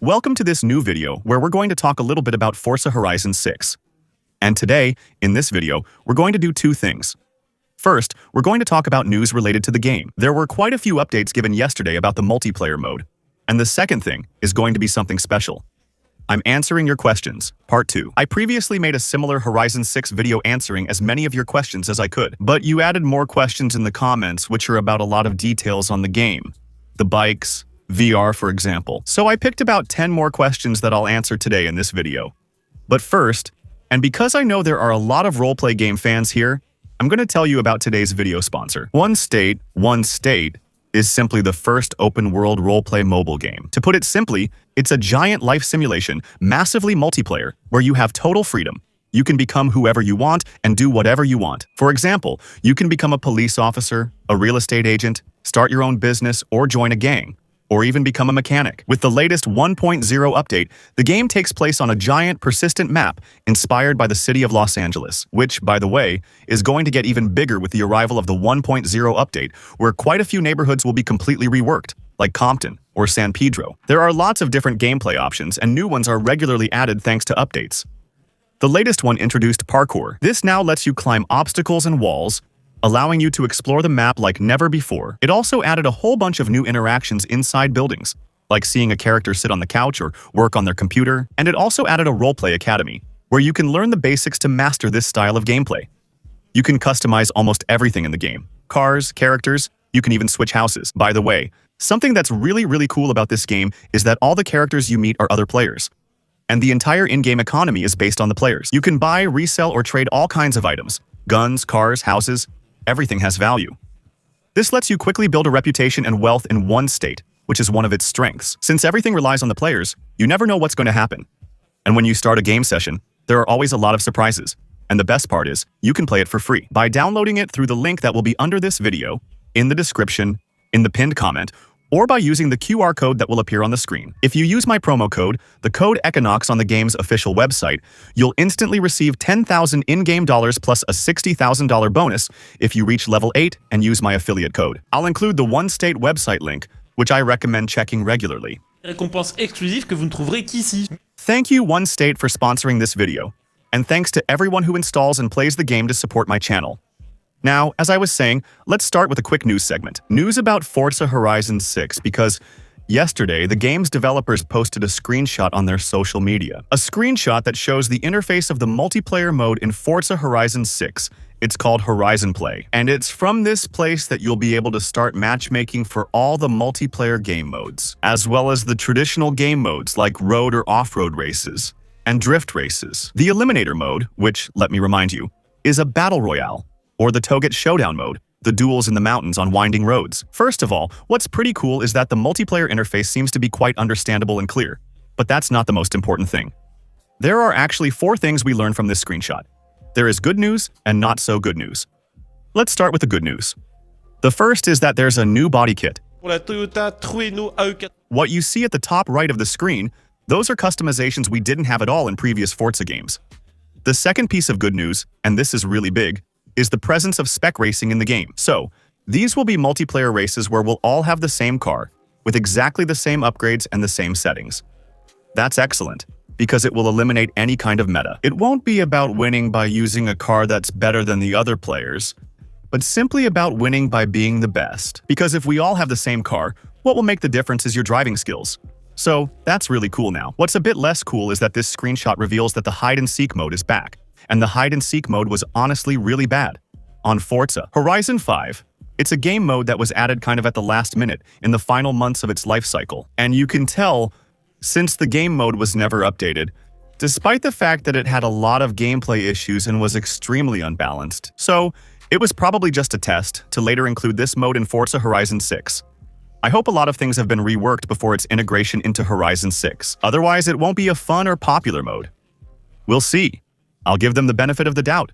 Welcome to this new video where we're going to talk a little bit about Forza Horizon 6. And today, in this video, we're going to do two things. First, we're going to talk about news related to the game. There were quite a few updates given yesterday about the multiplayer mode. And the second thing is going to be something special. I'm answering your questions, part 2. I previously made a similar Horizon 6 video answering as many of your questions as I could, but you added more questions in the comments which are about a lot of details on the game. The bikes, VR for example. So I picked about 10 more questions that I'll answer today in this video. But first, and because I know there are a lot of roleplay game fans here, I'm going to tell you about today's video sponsor. One State is simply the first open-world roleplay mobile game. To put it simply, it's a giant life simulation, massively multiplayer, where you have total freedom. You can become whoever you want and do whatever you want. For example, you can become a police officer, a real estate agent, start your own business, or join a gang, or even become a mechanic. With the latest 1.0 update, the game takes place on a giant, persistent map inspired by the city of Los Angeles, which, by the way, is going to get even bigger with the arrival of the 1.0 update, where quite a few neighborhoods will be completely reworked, like Compton or San Pedro. There are lots of different gameplay options, and new ones are regularly added thanks to updates. The latest one introduced parkour. This now lets you climb obstacles and walls, allowing you to explore the map like never before. It also added a whole bunch of new interactions inside buildings, like seeing a character sit on the couch or work on their computer, and it also added a roleplay academy, where you can learn the basics to master this style of gameplay. You can customize almost everything in the game. Cars, characters, you can even switch houses. By the way, something that's really cool about this game is that all the characters you meet are other players, and the entire in-game economy is based on the players. You can buy, resell, or trade all kinds of items. Guns, cars, houses, everything has value. This lets you quickly build a reputation and wealth in one state, which is one of its strengths. Since everything relies on the players, you never know what's going to happen. And when you start a game session, there are always a lot of surprises. And the best part is, you can play it for free by downloading it through the link that will be under this video, in the description, in the pinned comment, or by using the QR code that will appear on the screen. If you use my promo code, the code Econox on the game's official website, you'll instantly receive 10,000 in-game dollars plus a $60,000 bonus if you reach level 8 and use my affiliate code. I'll include the One State website link, which I recommend checking regularly. Récompense exclusive que vous ne trouverez qu'ici. Thank you One State for sponsoring this video, and thanks to everyone who installs and plays the game to support my channel. Now, as I was saying, let's start with a quick news segment. News about Forza Horizon 6 because yesterday, the game's developers posted a screenshot on their social media. A screenshot that shows the interface of the multiplayer mode in Forza Horizon 6. It's called Horizon Play, and it's from this place that you'll be able to start matchmaking for all the multiplayer game modes, as well as the traditional game modes like road or off-road races and drift races. The Eliminator mode, which, let me remind you, is a battle royale, or the Toget Showdown mode, the duels in the mountains on winding roads. First of all, what's pretty cool is that the multiplayer interface seems to be quite understandable and clear, but that's not the most important thing. There are actually 4 things we learned from this screenshot. There is good news and not so good news. Let's start with the good news. The first is that there's a new body kit. Pour la Toyota Trueno AE4. What you see at the top right of the screen, those are customizations we didn't have at all in previous Forza games. The second piece of good news, and this is really big, is the presence of spec racing in the game. So, these will be multiplayer races where we'll all have the same car, with exactly the same upgrades and the same settings. That's excellent, because it will eliminate any kind of meta. It won't be about winning by using a car that's better than the other players, but simply about winning by being the best. Because if we all have the same car, what will make the difference is your driving skills. So, that's really cool now. What's a bit less cool is that this screenshot reveals that the hide-and-seek mode is back. And the hide-and-seek mode was honestly really bad. On Forza Horizon 5, it's a game mode that was added kind of at the last minute, in the final months of its life cycle. And you can tell, since the game mode was never updated, despite the fact that it had a lot of gameplay issues and was extremely unbalanced. So, it was probably just a test to later include this mode in Forza Horizon 6. I hope a lot of things have been reworked before its integration into Horizon 6. Otherwise, it won't be a fun or popular mode. We'll see. I'll give them the benefit of the doubt.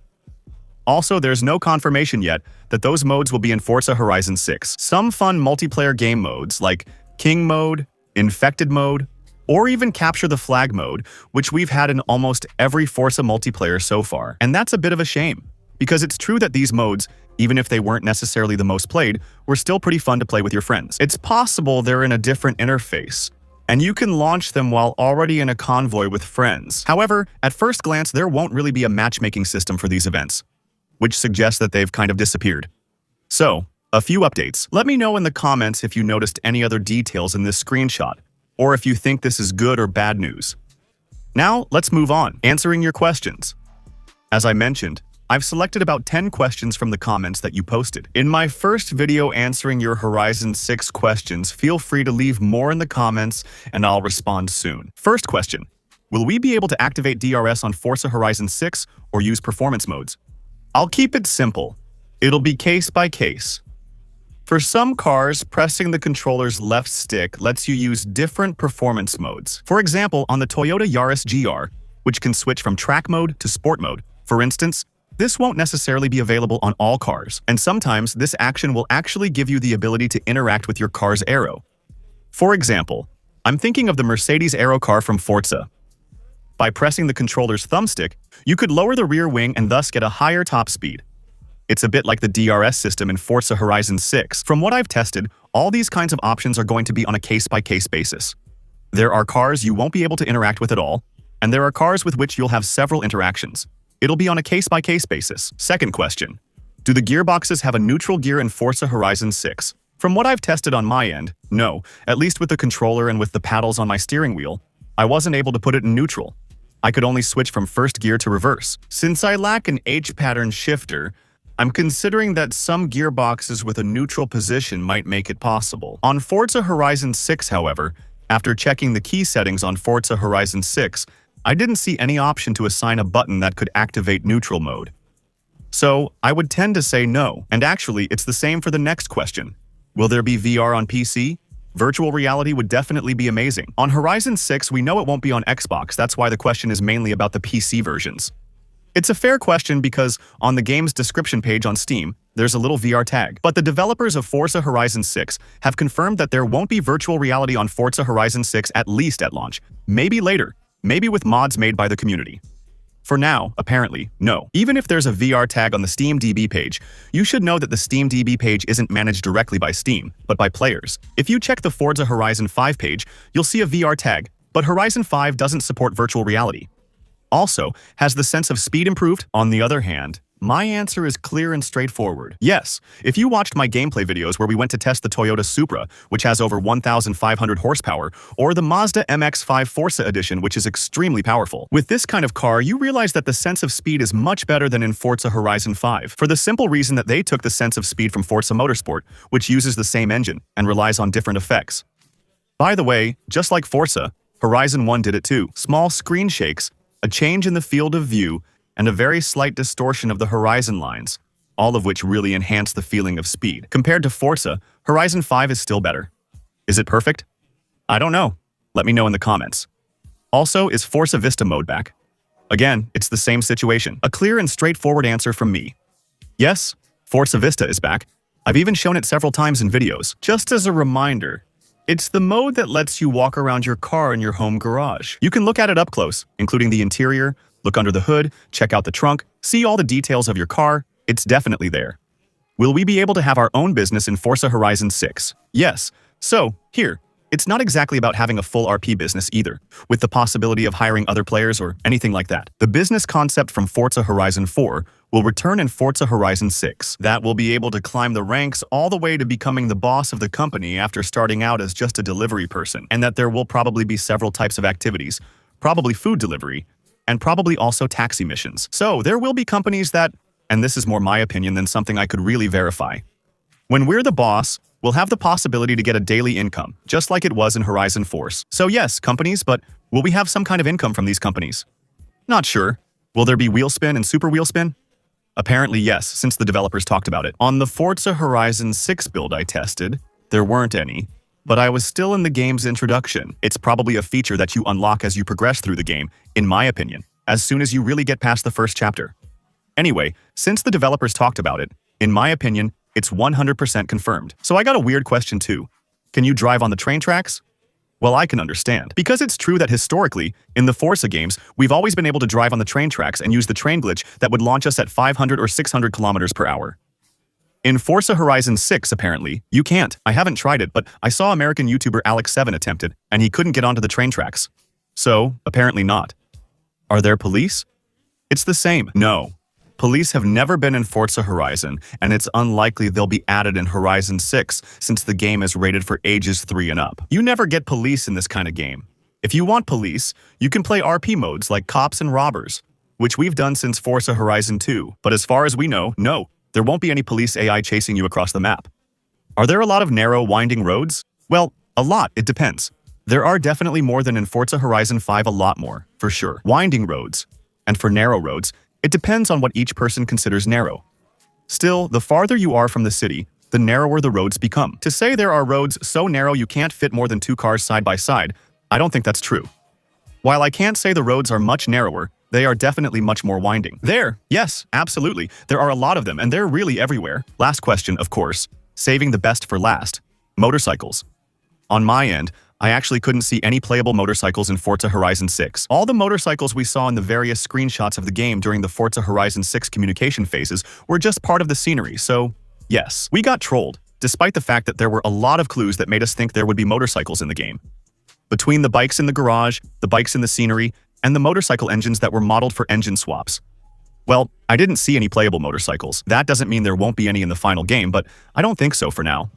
Also, there's no confirmation yet that those modes will be in Forza Horizon 6. Some fun multiplayer game modes like King Mode, Infected Mode, or even Capture the Flag mode, which we've had in almost every Forza multiplayer so far. And that's a bit of a shame, because it's true that these modes, even if they weren't necessarily the most played, were still pretty fun to play with your friends. It's possible they're in a different interface, and you can launch them while already in a convoy with friends. However, at first glance, there won't really be a matchmaking system for these events, which suggests that they've kind of disappeared. So, a few updates. Let me know in the comments if you noticed any other details in this screenshot, or if you think this is good or bad news. Now, let's move on, answering your questions. As I mentioned, I've selected about 10 questions from the comments that you posted. In my first video answering your Horizon 6 questions, feel free to leave more in the comments and I'll respond soon. First question, will we be able to activate DRS on Forza Horizon 6 or use performance modes? I'll keep it simple. It'll be case by case. For some cars, pressing the controller's left stick lets you use different performance modes. For example, on the Toyota Yaris GR, which can switch from track mode to sport mode, for instance, this won't necessarily be available on all cars, and sometimes this action will actually give you the ability to interact with your car's aero. For example, I'm thinking of the Mercedes Aero car from Forza. By pressing the controller's thumbstick, you could lower the rear wing and thus get a higher top speed. It's a bit like the DRS system in Forza Horizon 6. From what I've tested, all these kinds of options are going to be on a case-by-case basis. There are cars you won't be able to interact with at all, and there are cars with which you'll have several interactions. It'll be on a case-by-case basis. Second question, do the gearboxes have a neutral gear in Forza Horizon 6? From what I've tested on my end, no, at least with the controller and with the paddles on my steering wheel, I wasn't able to put it in neutral. I could only switch from first gear to reverse. Since I lack an H-pattern shifter, I'm considering that some gearboxes with a neutral position might make it possible. On Forza Horizon 6, however, after checking the key settings on Forza Horizon 6, I didn't see any option to assign a button that could activate neutral mode. So, I would tend to say no. And actually, it's the same for the next question. Will there be VR on PC? Virtual reality would definitely be amazing. On Horizon 6, we know it won't be on Xbox, that's why the question is mainly about the PC versions. It's a fair question because on the game's description page on Steam, there's a little VR tag. But the developers of Forza Horizon 6 have confirmed that there won't be virtual reality on Forza Horizon 6 at least at launch. Maybe later. Maybe with mods made by the community. For now, apparently, no. Even if there's a VR tag on the SteamDB page, you should know that the SteamDB page isn't managed directly by Steam, but by players. If you check the Forza Horizon 5 page, you'll see a VR tag, but Horizon 5 doesn't support virtual reality. Also, has the sense of speed improved? On the other hand, my answer is clear and straightforward. Yes, if you watched my gameplay videos where we went to test the Toyota Supra, which has over 1,500 horsepower, or the Mazda MX-5 Forza Edition, which is extremely powerful. With this kind of car, you realize that the sense of speed is much better than in Forza Horizon 5, for the simple reason that they took the sense of speed from Forza Motorsport, which uses the same engine and relies on different effects. By the way, just like Forza, Horizon 1 did it too. Small screen shakes, a change in the field of view, and a very slight distortion of the horizon lines, all of which really enhance the feeling of speed. Compared to Forza, Horizon 5 is still better. Is it perfect? I don't know. Let me know in the comments. Also, is Forza Vista mode back? Again, it's the same situation. A clear and straightforward answer from me. Yes, Forza Vista is back. I've even shown it several times in videos. Just as a reminder, it's the mode that lets you walk around your car in your home garage. You can look at it up close, including the interior, look under the hood, check out the trunk, see all the details of your car. It's definitely there. Will we be able to have our own business in Forza Horizon 6? Yes. So, here, it's not exactly about having a full RP business either, with the possibility of hiring other players or anything like that. The business concept from Forza Horizon 4 will return in Forza Horizon 6. That will be able to climb the ranks all the way to becoming the boss of the company after starting out as just a delivery person, and that there will probably be several types of activities, probably food delivery, and probably also taxi missions. So there will be companies that, and this is more my opinion than something I could really verify. When we're the boss, we'll have the possibility to get a daily income, just like it was in Horizon 4. So yes, companies, but will we have some kind of income from these companies? Not sure. Will there be Wheelspin and Super Wheelspin? Apparently yes, since the developers talked about it. On the Forza Horizon 6 build I tested, there weren't any, but I was still in the game's introduction. It's probably a feature that you unlock as you progress through the game, in my opinion, as soon as you really get past the first chapter. Anyway, since the developers talked about it, in my opinion, it's 100% confirmed. So I got a weird question too. Can you drive on the train tracks? Well, I can understand. Because it's true that historically, in the Forza games, we've always been able to drive on the train tracks and use the train glitch that would launch us at 500 or 600 kilometers per hour. In Forza Horizon 6, apparently, you can't. I haven't tried it, but I saw American YouTuber Alex7 attempt it, and he couldn't get onto the train tracks. So, apparently not. Are there police? It's the same. No. Police have never been in Forza Horizon, and it's unlikely they'll be added in Horizon 6 since the game is rated for ages 3 and up. You never get police in this kind of game. If you want police, you can play RP modes like cops and robbers, which we've done since Forza Horizon 2, but as far as we know, no, there won't be any police AI chasing you across the map. Are there a lot of narrow, winding roads? Well, a lot, it depends. There are definitely more than in Forza Horizon 5, a lot more, for sure. Winding roads. And for narrow roads, it depends on what each person considers narrow. Still, the farther you are from the city, the narrower the roads become. To say there are roads so narrow you can't fit more than 2 cars side by side, I don't think that's true. While I can't say the roads are much narrower, they are definitely much more winding. Yes, absolutely. There are a lot of them, and they're really everywhere. Last question, of course. Saving the best for last. Motorcycles. On my end, I actually couldn't see any playable motorcycles in Forza Horizon 6. All the motorcycles we saw in the various screenshots of the game during the Forza Horizon 6 communication phases were just part of the scenery, so yes, we got trolled, despite the fact that there were a lot of clues that made us think there would be motorcycles in the game. Between the bikes in the garage, the bikes in the scenery, and the motorcycle engines that were modeled for engine swaps. Well, I didn't see any playable motorcycles. That doesn't mean there won't be any in the final game, but I don't think so for now.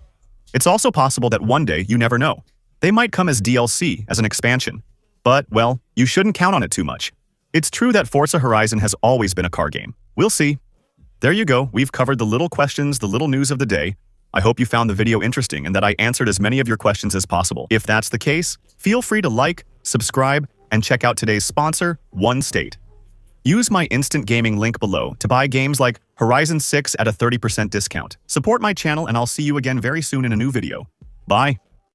It's also possible that one day, you never know. They might come as DLC, as an expansion. But, well, you shouldn't count on it too much. It's true that Forza Horizon has always been a car game. We'll see. There you go, we've covered the little questions, the little news of the day. I hope you found the video interesting and that I answered as many of your questions as possible. If that's the case, feel free to like, subscribe, and check out today's sponsor, One State. Use my instant gaming link below to buy games like Horizon 6 at a 30% discount. Support my channel and I'll see you again very soon in a new video. Bye.